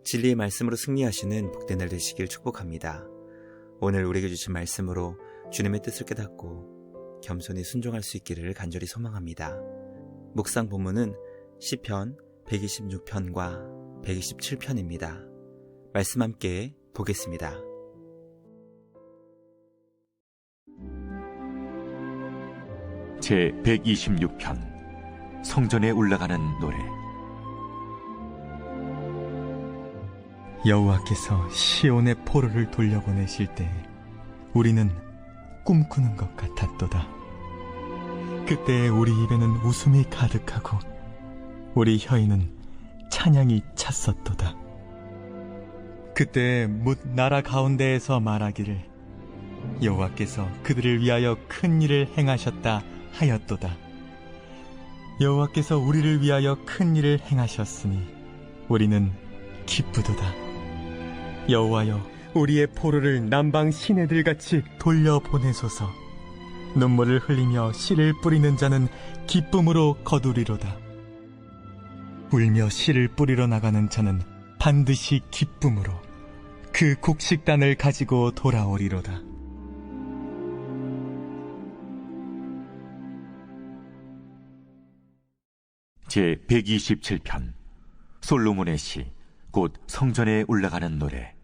진리의 말씀으로 승리하시는 복된 날 되시길 축복합니다. 오늘 우리에게 주신 말씀으로 주님의 뜻을 깨닫고 겸손히 순종할 수 있기를 간절히 소망합니다. 묵상 본문은 시편 126편과 127편입니다. 말씀 함께 보겠습니다. 제 126편 성전에 올라가는 노래. 여호와께서 시온의 포로를 돌려보내실 때 우리는 꿈꾸는 것 같았도다. 그때 우리 입에는 웃음이 가득하고 우리 혀에는 찬양이 찼었도다. 그때 뭇 나라 가운데에서 말하기를 여호와께서 그들을 위하여 큰 일을 행하셨다 하였도다. 여호와께서 우리를 위하여 큰 일을 행하셨으니 우리는 기쁘도다. 여호와여, 우리의 포로를 남방 시내들같이 돌려보내소서. 눈물을 흘리며 씨를 뿌리는 자는 기쁨으로 거두리로다. 울며 씨를 뿌리러 나가는 자는 반드시 기쁨으로 그 곡식단을 가지고 돌아오리로다. 제 127편 솔로몬의 시, 곧 성전에 올라가는 노래.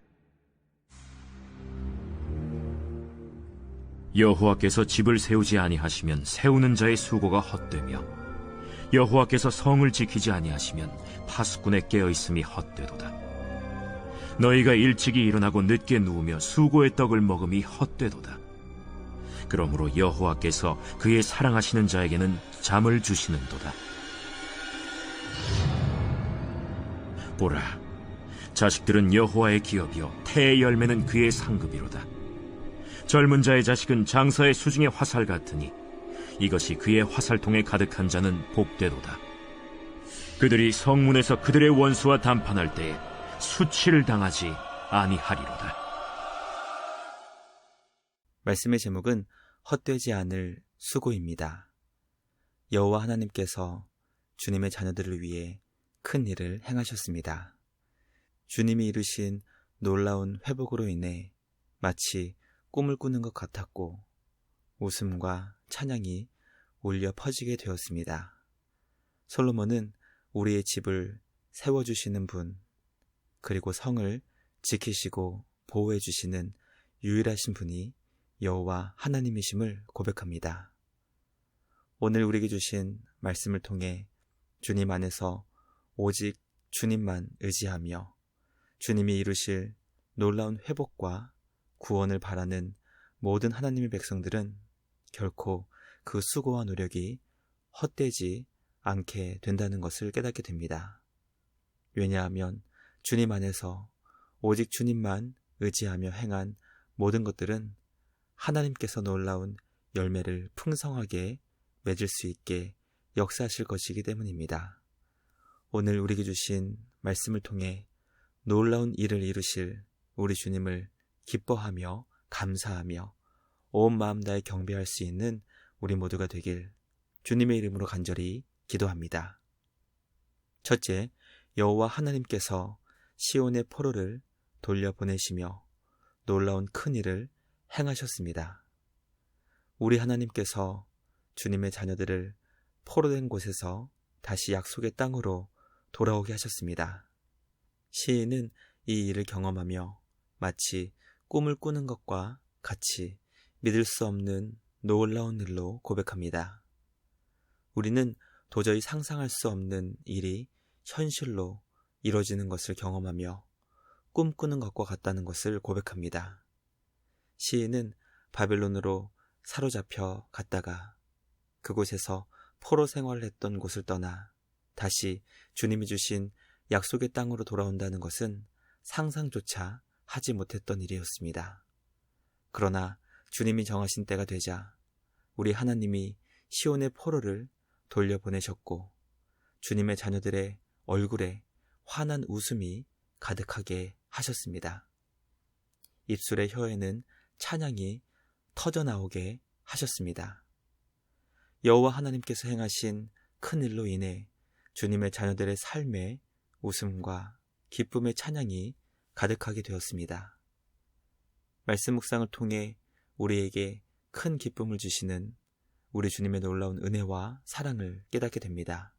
여호와께서 집을 세우지 아니하시면 세우는 자의 수고가 헛되며 여호와께서 성을 지키지 아니하시면 파수꾼의 깨어있음이 헛되도다. 너희가 일찍이 일어나고 늦게 누우며 수고의 떡을 먹음이 헛되도다. 그러므로 여호와께서 그의 사랑하시는 자에게는 잠을 주시는도다. 보라, 자식들은 여호와의 기업이요 태의 열매는 그의 상급이로다. 젊은 자의 자식은 장사의 수중의 화살 같으니 이것이 그의 화살통에 가득한 자는 복되도다. 그들이 성문에서 그들의 원수와 담판할 때에 수치를 당하지 아니하리로다. 말씀의 제목은 헛되지 않을 수고입니다. 여호와 하나님께서 주님의 자녀들을 위해 큰 일을 행하셨습니다. 주님이 이루신 놀라운 회복으로 인해 마치 꿈을 꾸는 것 같았고 웃음과 찬양이 울려 퍼지게 되었습니다. 솔로몬은 우리의 집을 세워주시는 분, 그리고 성을 지키시고 보호해주시는 유일하신 분이 여호와 하나님이심을 고백합니다. 오늘 우리에게 주신 말씀을 통해 주님 안에서 오직 주님만 의지하며 주님이 이루실 놀라운 회복과 구원을 바라는 모든 하나님의 백성들은 결코 그 수고와 노력이 헛되지 않게 된다는 것을 깨닫게 됩니다. 왜냐하면 주님 안에서 오직 주님만 의지하며 행한 모든 것들은 하나님께서 놀라운 열매를 풍성하게 맺을 수 있게 역사하실 것이기 때문입니다. 오늘 우리에게 주신 말씀을 통해 놀라운 일을 이루실 우리 주님을 기뻐하며 감사하며 온 마음 다해 경배할 수 있는 우리 모두가 되길 주님의 이름으로 간절히 기도합니다. 첫째, 여호와 하나님께서 시온의 포로를 돌려보내시며 놀라운 큰 일을 행하셨습니다. 우리 하나님께서 주님의 자녀들을 포로된 곳에서 다시 약속의 땅으로 돌아오게 하셨습니다. 시인은 이 일을 경험하며 마치 꿈을 꾸는 것과 같이 믿을 수 없는 놀라운 일로 고백합니다. 우리는 도저히 상상할 수 없는 일이 현실로 이루어지는 것을 경험하며 꿈꾸는 것과 같다는 것을 고백합니다. 시인은 바벨론으로 사로잡혀 갔다가 그곳에서 포로 생활을 했던 곳을 떠나 다시 주님이 주신 약속의 땅으로 돌아온다는 것은 상상조차 하지 못했던 일이었습니다. 그러나 주님이 정하신 때가 되자 우리 하나님이 시온의 포로를 돌려보내셨고 주님의 자녀들의 얼굴에 환한 웃음이 가득하게 하셨습니다. 입술의 혀에는 찬양이 터져나오게 하셨습니다. 여호와 하나님께서 행하신 큰 일로 인해 주님의 자녀들의 삶에 웃음과 기쁨의 찬양이 가득하게 되었습니다. 말씀 묵상을 통해 우리에게 큰 기쁨을 주시는 우리 주님의 놀라운 은혜와 사랑을 깨닫게 됩니다.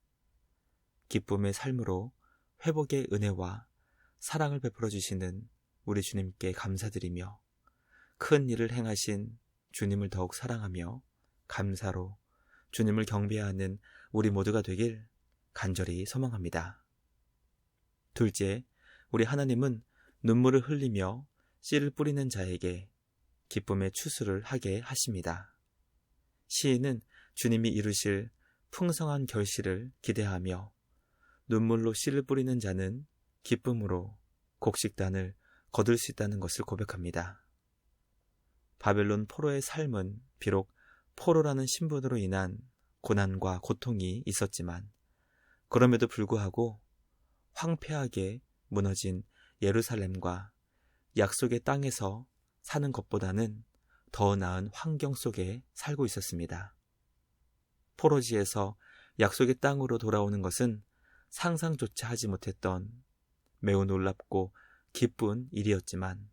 기쁨의 삶으로 회복의 은혜와 사랑을 베풀어 주시는 우리 주님께 감사드리며 큰 일을 행하신 주님을 더욱 사랑하며 감사로 주님을 경배하는 우리 모두가 되길 간절히 소망합니다. 둘째, 우리 하나님은 눈물을 흘리며 씨를 뿌리는 자에게 기쁨의 추수를 하게 하십니다. 시인은 주님이 이루실 풍성한 결실을 기대하며 눈물로 씨를 뿌리는 자는 기쁨으로 곡식단을 거둘 수 있다는 것을 고백합니다. 바벨론 포로의 삶은 비록 포로라는 신분으로 인한 고난과 고통이 있었지만 그럼에도 불구하고 황폐하게 무너진 예루살렘과 약속의 땅에서 사는 것보다는 더 나은 환경 속에 살고 있었습니다. 포로지에서 약속의 땅으로 돌아오는 것은 상상조차 하지 못했던 매우 놀랍고 기쁜 일이었지만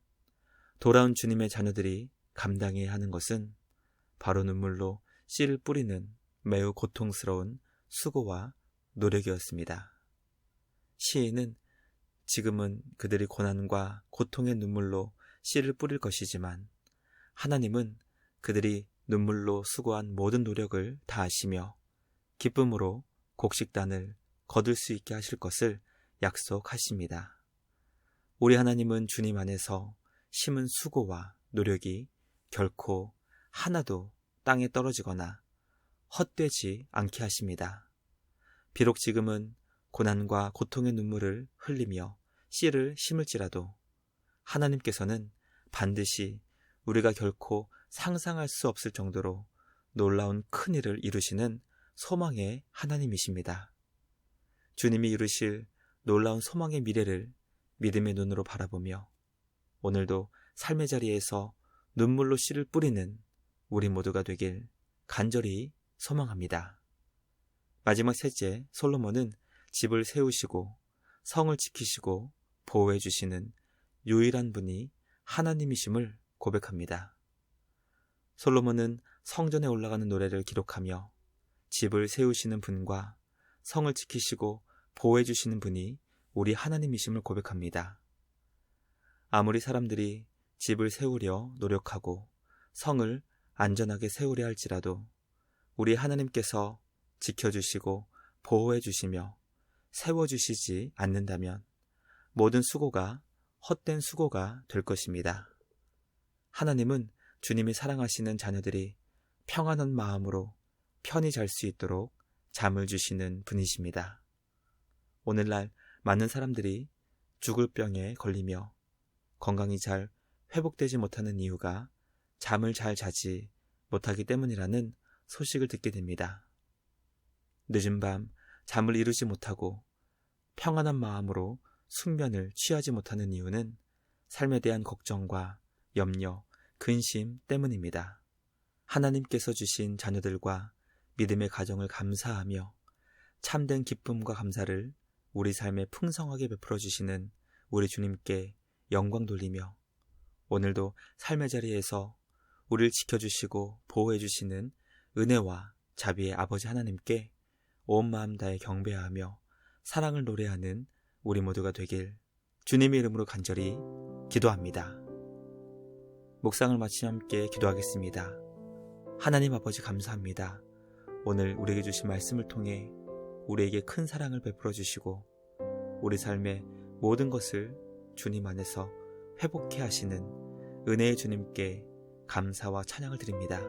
돌아온 주님의 자녀들이 감당해야 하는 것은 바로 눈물로 씨를 뿌리는 매우 고통스러운 수고와 노력이었습니다. 시인은 지금은 그들이 고난과 고통의 눈물로 씨를 뿌릴 것이지만 하나님은 그들이 눈물로 수고한 모든 노력을 다 아시며 기쁨으로 곡식단을 거둘 수 있게 하실 것을 약속하십니다. 우리 하나님은 주님 안에서 심은 수고와 노력이 결코 하나도 땅에 떨어지거나 헛되지 않게 하십니다. 비록 지금은 고난과 고통의 눈물을 흘리며 씨를 심을지라도 하나님께서는 반드시 우리가 결코 상상할 수 없을 정도로 놀라운 큰 일을 이루시는 소망의 하나님이십니다. 주님이 이루실 놀라운 소망의 미래를 믿음의 눈으로 바라보며 오늘도 삶의 자리에서 눈물로 씨를 뿌리는 우리 모두가 되길 간절히 소망합니다. 마지막 셋째, 솔로몬은 집을 세우시고 성을 지키시고 보호해 주시는 유일한 분이 하나님이심을 고백합니다. 솔로몬은 성전에 올라가는 노래를 기록하며 집을 세우시는 분과 성을 지키시고 보호해 주시는 분이 우리 하나님이심을 고백합니다. 아무리 사람들이 집을 세우려 노력하고 성을 안전하게 세우려 할지라도 우리 하나님께서 지켜주시고 보호해 주시며 세워주시지 않는다면 모든 수고가 헛된 수고가 될 것입니다. 하나님은 주님이 사랑하시는 자녀들이 평안한 마음으로 편히 잘 수 있도록 잠을 주시는 분이십니다. 오늘날 많은 사람들이 죽을 병에 걸리며 건강이 잘 회복되지 못하는 이유가 잠을 잘 자지 못하기 때문이라는 소식을 듣게 됩니다. 늦은 밤 잠을 이루지 못하고 평안한 마음으로 숙면을 취하지 못하는 이유는 삶에 대한 걱정과 염려, 근심 때문입니다. 하나님께서 주신 자녀들과 믿음의 가정을 감사하며 참된 기쁨과 감사를 우리 삶에 풍성하게 베풀어 주시는 우리 주님께 영광 돌리며 오늘도 삶의 자리에서 우리를 지켜주시고 보호해 주시는 은혜와 자비의 아버지 하나님께 온 마음 다해 경배하며 사랑을 노래하는 우리 모두가 되길 주님의 이름으로 간절히 기도합니다. 묵상을 마치며 함께 기도하겠습니다. 하나님 아버지 감사합니다. 오늘 우리에게 주신 말씀을 통해 우리에게 큰 사랑을 베풀어 주시고 우리 삶의 모든 것을 주님 안에서 회복해 하시는 은혜의 주님께 감사와 찬양을 드립니다.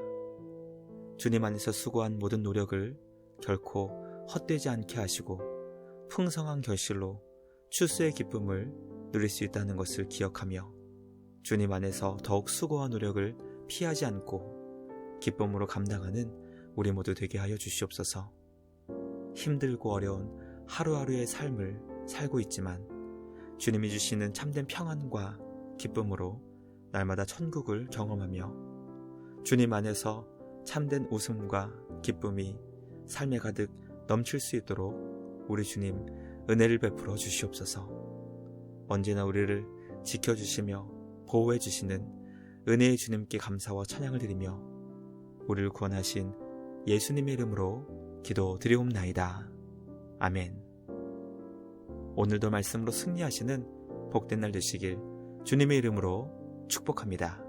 주님 안에서 수고한 모든 노력을 결코 헛되지 않게 하시고 풍성한 결실로 추수의 기쁨을 누릴 수 있다는 것을 기억하며 주님 안에서 더욱 수고와 노력을 피하지 않고 기쁨으로 감당하는 우리 모두 되게 하여 주시옵소서. 힘들고 어려운 하루하루의 삶을 살고 있지만 주님이 주시는 참된 평안과 기쁨으로 날마다 천국을 경험하며 주님 안에서 참된 웃음과 기쁨이 삶에 가득 넘칠 수 있도록 우리 주님 은혜를 베풀어 주시옵소서. 언제나 우리를 지켜주시며 보호해주시는 은혜의 주님께 감사와 찬양을 드리며 우리를 구원하신 예수님의 이름으로 기도드리옵나이다. 아멘. 오늘도 말씀으로 승리하시는 복된 날 되시길 주님의 이름으로 축복합니다.